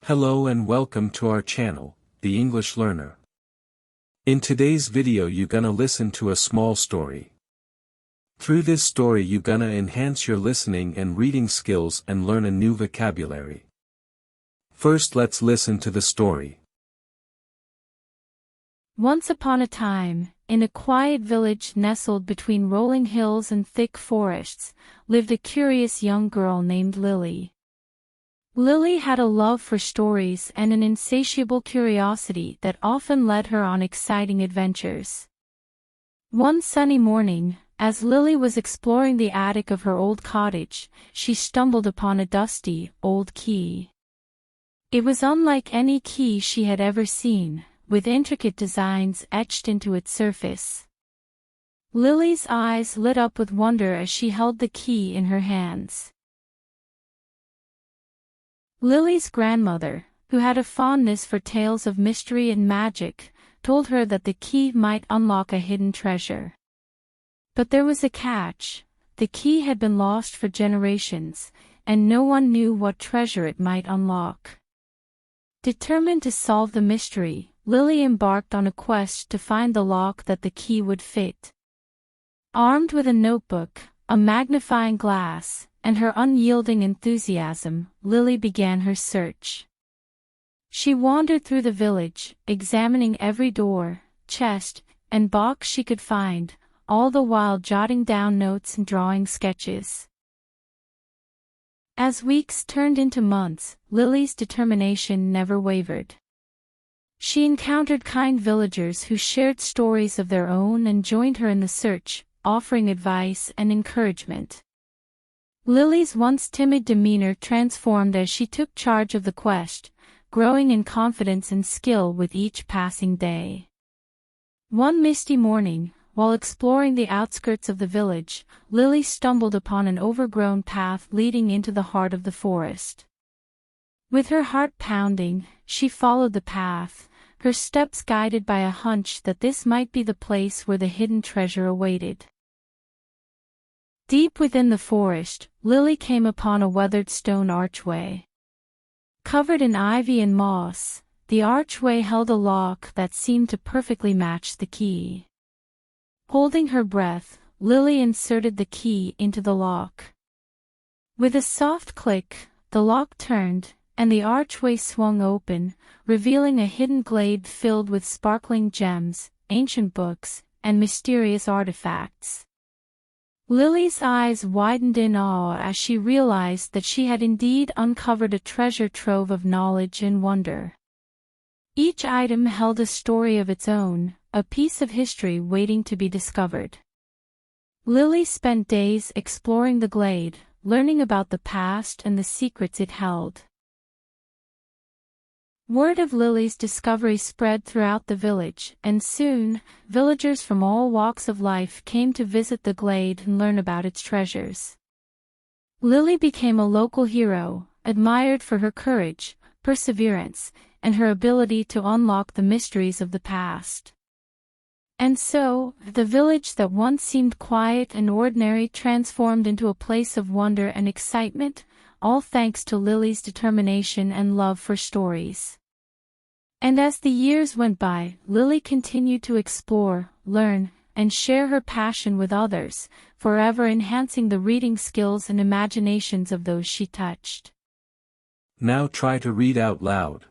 Hello and welcome to our channel, The English Learner. In today's video you gonna listen to a small story. Through this story you gonna enhance your listening and reading skills and learn a new vocabulary. First let's listen to the story. Once upon a time, in a quiet village nestled between rolling hills and thick forests, lived a curious young girl named Lily. Lily had a love for stories and an insatiable curiosity that often led her on exciting adventures. One sunny morning, as Lily was exploring the attic of her old cottage, she stumbled upon a dusty, old key. It was unlike any key she had ever seen, with intricate designs etched into its surface. Lily's eyes lit up with wonder as she held the key in her hands. Lily's grandmother, who had a fondness for tales of mystery and magic, told her that the key might unlock a hidden treasure. But there was a catch: the key had been lost for generations, and no one knew what treasure it might unlock. Determined to solve the mystery, Lily embarked on a quest to find the lock that the key would fit. Armed with a notebook, a magnifying glass, and her unyielding enthusiasm, Lily began her search. She wandered through the village, examining every door, chest, and box she could find, all the while jotting down notes and drawing sketches. As weeks turned into months, Lily's determination never wavered. She encountered kind villagers who shared stories of their own and joined her in the search, offering advice and encouragement. Lily's once timid demeanor transformed as she took charge of the quest, growing in confidence and skill with each passing day. One misty morning, while exploring the outskirts of the village, Lily stumbled upon an overgrown path leading into the heart of the forest. With her heart pounding, she followed the path, her steps guided by a hunch that this might be the place where the hidden treasure awaited. Deep within the forest, Lily came upon a weathered stone archway. Covered in ivy and moss, the archway held a lock that seemed to perfectly match the key. Holding her breath, Lily inserted the key into the lock. With a soft click, the lock turned, and the archway swung open, revealing a hidden glade filled with sparkling gems, ancient books, and mysterious artifacts. Lily's eyes widened in awe as she realized that she had indeed uncovered a treasure trove of knowledge and wonder. Each item held a story of its own, a piece of history waiting to be discovered. Lily spent days exploring the glade, learning about the past and the secrets it held. Word of Lily's discovery spread throughout the village, and soon, villagers from all walks of life came to visit the glade and learn about its treasures. Lily became a local hero, admired for her courage, perseverance, and her ability to unlock the mysteries of the past. And so, the village that once seemed quiet and ordinary transformed into a place of wonder and excitement, all thanks to Lily's determination and love for stories. And as the years went by, Lily continued to explore, learn, and share her passion with others, forever enhancing the reading skills and imaginations of those she touched. Now try to read out loud.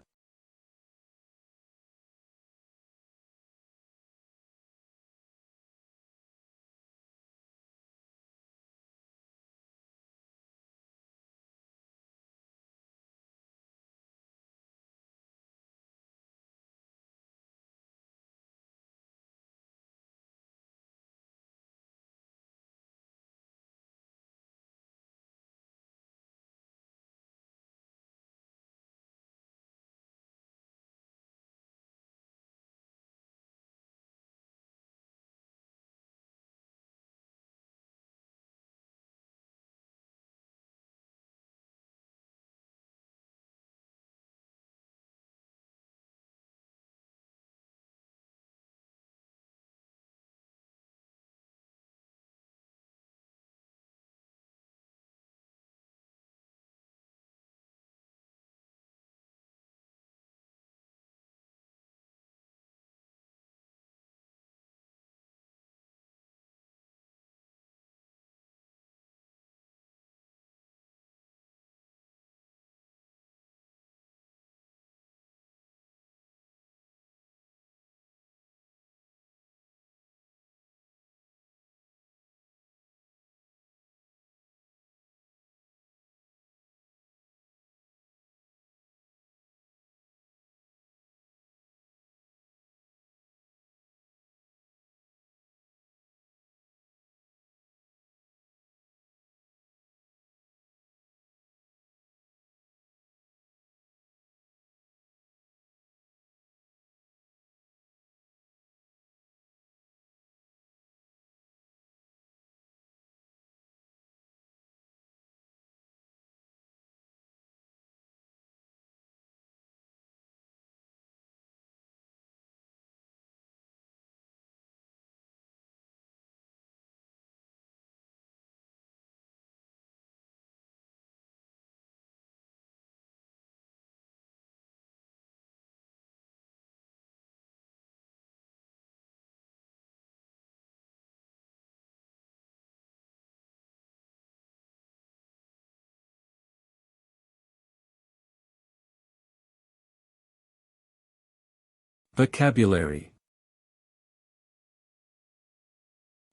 Vocabulary.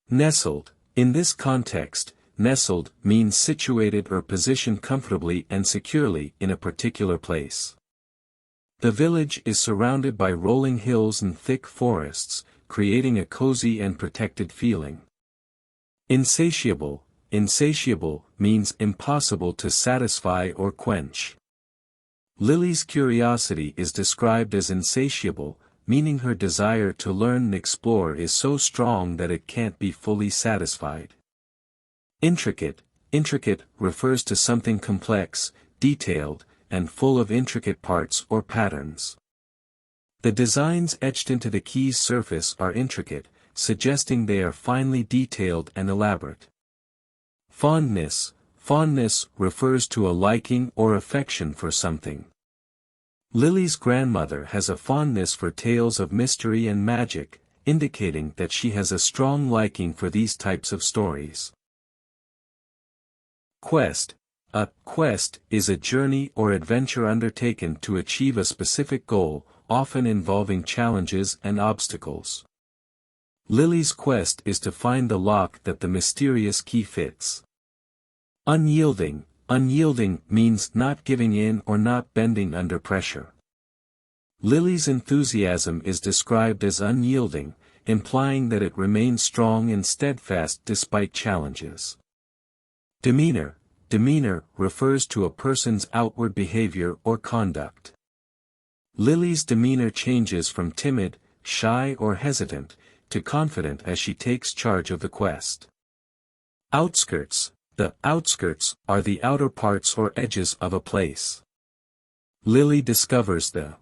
Nestled. In this context, nestled means situated or positioned comfortably and securely in a particular place. The village is surrounded by rolling hills and thick forests, creating a cozy and protected feeling. Insatiable. Insatiable means impossible to satisfy or quench. Lily's curiosity is described as insatiable, meaning her desire to learn and explore is so strong that it can't be fully satisfied. Intricate. Intricate refers to something complex, detailed, and full of intricate parts or patterns. The designs etched into the key's surface are intricate, suggesting they are finely detailed and elaborate. Fondness. Fondness refers to a liking or affection for something. Lily's grandmother has a fondness for tales of mystery and magic, indicating that she has a strong liking for these types of stories. Quest. A quest is a journey or adventure undertaken to achieve a specific goal, often involving challenges and obstacles. Lily's quest is to find the lock that the mysterious key fits. Unyielding. Unyielding means not giving in or not bending under pressure. Lily's enthusiasm is described as unyielding, implying that it remains strong and steadfast despite challenges. Demeanor. Demeanor refers to a person's outward behavior or conduct. Lily's demeanor changes from timid, shy or hesitant, to confident as she takes charge of the quest. Outskirts. The outskirts are the outer parts or edges of a place. Lily discovers the